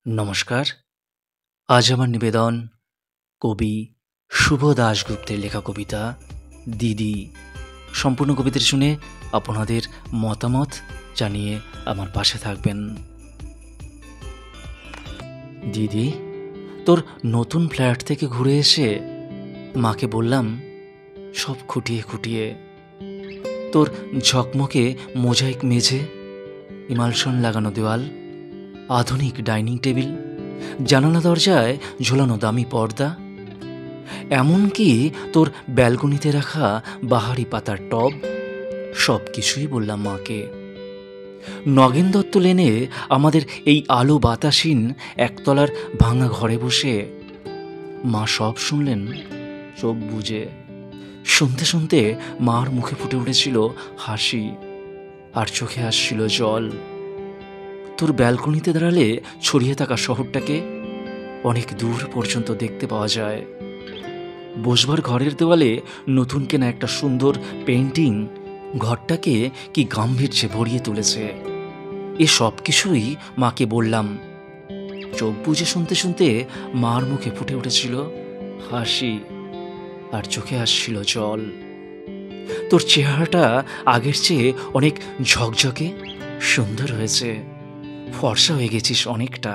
নমস্কার। আজ আমার নিবেদন কবি শুভ দাশগুপ্তের লেখা কবিতা 'দিদি'। সম্পূর্ণ কবিতাটি শুনে আপনাদের মতামত জানিয়ে আমার পাশে থাকবেন। দিদি, তোর নতুন ফ্ল্যাট থেকে ঘুরে এসে মাকে বললাম সব খুঁটিয়ে খুঁটিয়ে, তোর ঝকমকে মোজাইক মেঝে, ইমালশন লাগানো দেওয়াল, আধুনিক ডাইনিং টেবিল, জানালা দরজায় ঝোলানো দামি পর্দা, এমনকি তোর ব্যালকনিতে রাখা বাহারি পাতার টব, সব কিছুই বললাম মাকে। নগেন দত্ত লেনে আমাদের এই আলো বাতাসীন একতলার ভাঙা ঘরে বসে মা সব শুনলেন চোখ বুজে। শুনতে শুনতে মার মুখে ফুটে উঠেছিল হাসি, আর চোখে আসছিল জল। তোর ব্যালকনিতে দাঁড়ালে ছড়িয়ে থাকা শহরটাকে অনেক দূর পর্যন্ত দেখতে পাওয়া যায়। বসবার ঘরের দেওয়ালে নতুন কেনা একটা সুন্দর পেইন্টিং ঘরটাকে কি গাম্ভীর্যে ভরিয়ে তুলেছে। এ সব কিছুই মাকে বললাম। চোখ বুজে শুনতে শুনতে মার মুখে ফুটে উঠেছিল হাসি, আর চোখে আসছিল জল। তোর চেহারাটা আগের চেয়ে অনেক ঝকঝকে সুন্দর হয়েছে, ফর্সা হয়ে গেছিস অনেকটা।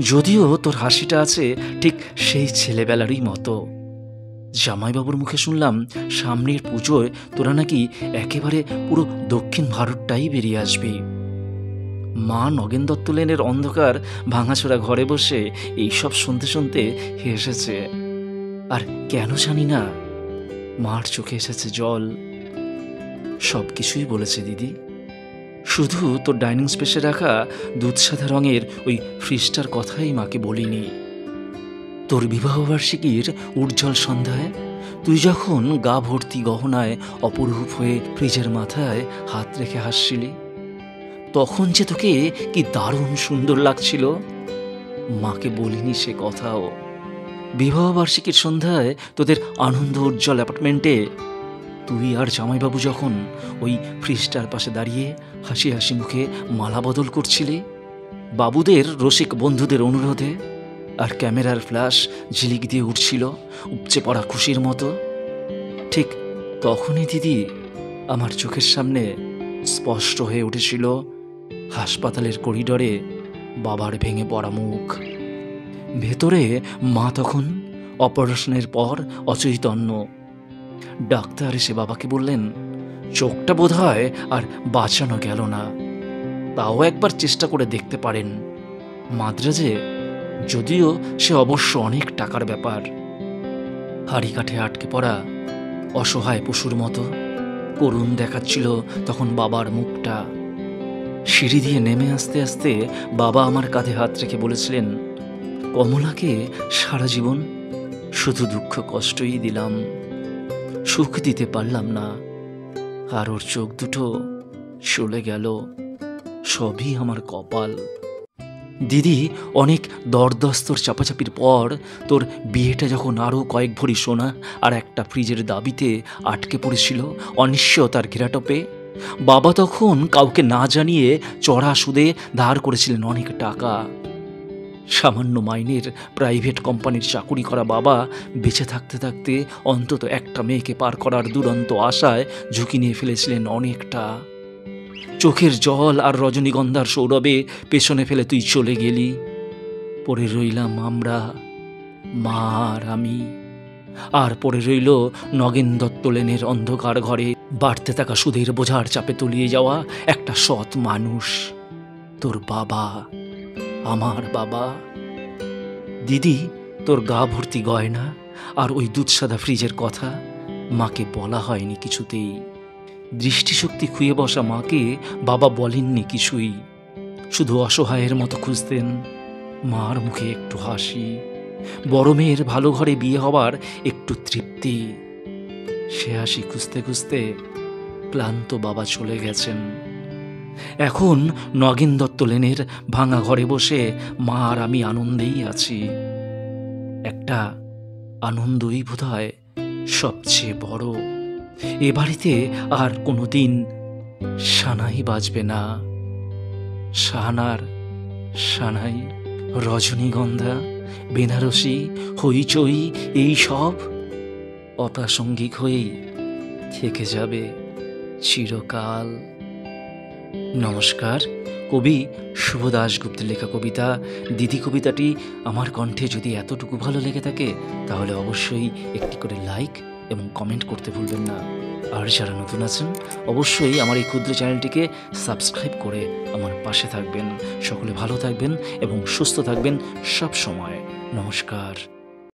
যদিও তোর হাসিটা আছে ঠিক সেই ছেলেবেলারই মতো। জামাইবাবুর মুখে শুনলাম সামনের পুজোয় তোরা নাকি একেবারে পুরো দক্ষিণ ভারতটাই বেরিয়ে আসবি। মা নগেন দত্ত লেনের অন্ধকার ভাঙাচোরা ঘরে বসে এইসব শুনতে শুনতে হেসেছে। আর কেন জানি না মার চোখে এসেছে জল। সব কিছুই বলেছে দিদি, শুধু তোর ডাইনিং স্পেসে রাখা দুধসাদা রঙের ওই ফ্রিজটার কথাই মাকে বলিনি। তোর বিবাহবার্ষিকীর উজ্জ্বল সন্ধ্যায় তুই যখন গা ভর্তি গহনায় অপরূপ হয়ে ফ্রিজের মাথায় হাত রেখে হাসছিলি, তখন যে তোকে কি দারুণ সুন্দর লাগছিল, মাকে বলিনি সে কথাও। বিবাহবার্ষিকীর সন্ধ্যায় তোদের আনন্দ উজ্জ্বল অ্যাপার্টমেন্টে তুই আর জামাইবাবু যখন ওই ফ্রিজটার পাশে দাঁড়িয়ে হাসি হাসি মুখে মালা বদল করছিলি বাবুদের রসিক বন্ধুদের অনুরোধে, আর ক্যামেরার ফ্ল্যাশ ঝিলিক দিয়ে উঠছিল উপচে পড়া খুশির মতো, ঠিক তখনই দিদি আমার চোখের সামনে স্পষ্ট হয়ে উঠেছিল হাসপাতালের করিডরে বাবার ভেঙে পড়া মুখ। ভেতরে মা তখন অপারেশনের পর অচৈতন্য। ডাক্তার এসে বাবাকে বললেন চোখটা বোধহয় আর বাঁচানো গেল না, তাও একবার চেষ্টা করে দেখতে পারেন মাদ্রাজে, যদিও সে অবশ্য অনেক টাকার ব্যাপার। হাড়ি কাঠে আটকে পড়া অসহায় পশুর মতো করুণ দেখাচ্ছিল তখন বাবার মুখটা। সিঁড়ি দিয়ে নেমে আসতে আসতে বাবা আমার কাঁধে হাত রেখে বলেছিলেন, কমলাকে সারা জীবন শুধু দুঃখ কষ্টই দিলাম, সুখ দিতে পারলাম না, আর ওর চোখ দুটো চলে গেল, সবই আমার কপাল। দিদি, অনেক দরদস্তর চাপাচাপির পর তোর বিয়েটা যখন আরও কয়েক ভরি সোনা আর একটা ফ্রিজের দাবিতে আটকে পড়েছিল অনিশ্চয়তার ঘেরাটোপে, বাবা তখন কাউকে না জানিয়ে চড়া সুদে ধার করেছিলেন অনেক টাকা। সামান্য মাইনের প্রাইভেট কোম্পানির চাকুরি করা বাবা বেঁচে থাকতে থাকতে অন্তত একটা মেয়েকে পার করার দুরন্ত আশায় ঝুঁকি নিয়ে ফেলেছিলেন অনেকটা। চোখের জল আর রজনীগন্ধার সৌরভে পেছনে ফেলে তুই চলে গেলি, পড়ে রইলাম আমরা, মা আর আমি। আর পড়ে রইল নগেন দত্ত লেনের অন্ধকার ঘরে বাড়তে থাকা সুদের বোঝার চাপে তলিয়ে যাওয়া একটা সৎ মানুষ, তোর বাবা, আমার বাবা। দিদি, তোর গা ভর্তি গয়না আর ওই দুধসাদা ফ্রিজের কথা মাকে বলা হয়নি কিছুতেই। দৃষ্টিশক্তি খুয়ে বসা মাকে বাবা বলেননি কিছুই, শুধু অসহায়ের মতো খুঁজতেন মার মুখে একটু হাসি, বড় মেয়ের ভালো ঘরে বিয়ে হবার একটু তৃপ্তি। সে হাসি খুঁজতে খুঁজতে ক্লান্ত বাবা চলে গেছেন। এখন নগেন দত্ত লেনের ভাঙা ঘরে বসে মা আর আমি আনন্দেই আছি। একটা আনন্দই বোধহয় সবচেয়ে বড়। এ বাড়িতে আর কোনোদিন সানাই বাজবে না, সানার সানাই রজনীগন্ধা, বেনারসি, হইচই এই সব অপ্রাসঙ্গিক হয়েই থেকে যাবে চিরকাল। নমস্কার, কবি শুভ দাশগুপ্তের লেখা কবিতা দিদি কবিতাটি আমার কণ্ঠে যদি এতটুকু ভালো লেগে থাকে তাহলে অবশ্যই একটি করে লাইক এবং কমেন্ট করতে ভুলবেন না। আর যারা নতুন আছেন অবশ্যই আমার এই ক্ষুদ্র চ্যানেলটিকে সাবস্ক্রাইব করে আমার পাশে থাকবেন। সকলে ভালো থাকবেন এবং সুস্থ থাকবেন সব সময়। নমস্কার।